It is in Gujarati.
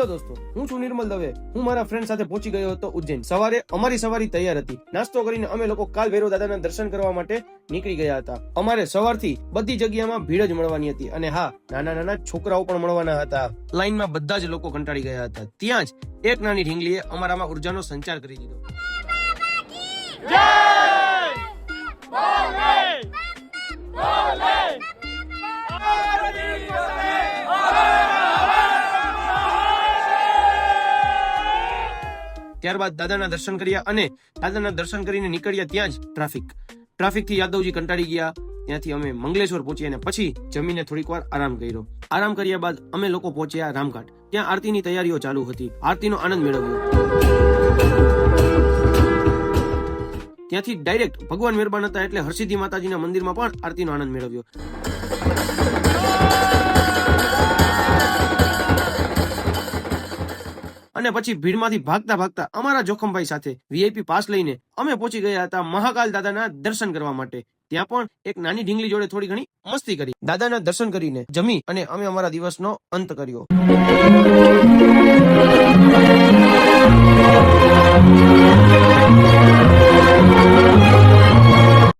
હેલો દોસ્તો, હું છું નિર્મલ દવે. હું મારા ફ્રેન્ડ સાથે પહોંચી ગયો હતો ઉજ્જૈન. સવારે અમારી સવારી તૈયાર હતી. નાસ્તો કરીને અમે લોકો કાલ ભૈરવ દાદાના દર્શન કરવા માટે નીકળી ગયા હતા. અમારે સવારથી બધી જગ્યામાં ભીડ જ મળવાની હતી અને હા, નાના નાના છોકરાઓ પણ મળવાના હતા. લાઈનમાં બધા જ લોકો કંટાળી ગયા હતા. ત્યાં જ એક નાની ઢીંગલીએ અમારામાં ઉર્જાનો સંચાર કરી દીધો. ત્યારબાદ દાદાના દર્શન કર્યા અને દાદાના દર્શન કરીને નીકળ્યા ત્યાં જ ટ્રાફિક થી યાદવજી કંટાળી ગયા. ત્યાંથી અમે મંગલેશ્વર પહોંચ્યા અને પછી જમીને થોડીક વાર આરામ કર્યો. આરામ કર્યા બાદ અમે લોકો પહોંચ્યા રામઘાટ. ત્યાં આરતીની તૈયારીઓ ચાલુ હતી. આરતીનો આનંદ મેળવ્યો. ત્યાંથી ડાયરેક્ટ ભગવાન મહેરબાન હતા એટલે હરસિદ્ધિ માતાજીના મંદિરમાં પણ આરતીનો આનંદ મેળવ્યો. અને પછી ભીડમાંથી ભાગતા અમારા જોખમભાઈ સાથે વીઆઈપી પાસ લઈને અમે પહોંચી ગયા હતા મહાકાલ દાદાના દર્શન કરવા માટે. ત્યાં પણ એક નાની ઢીંગલી જોડે થોડી ઘણી મસ્તી કરી. દાદાના દર્શન કરીને જમી અને અમે અમારા દિવસનો અંત કર્યો.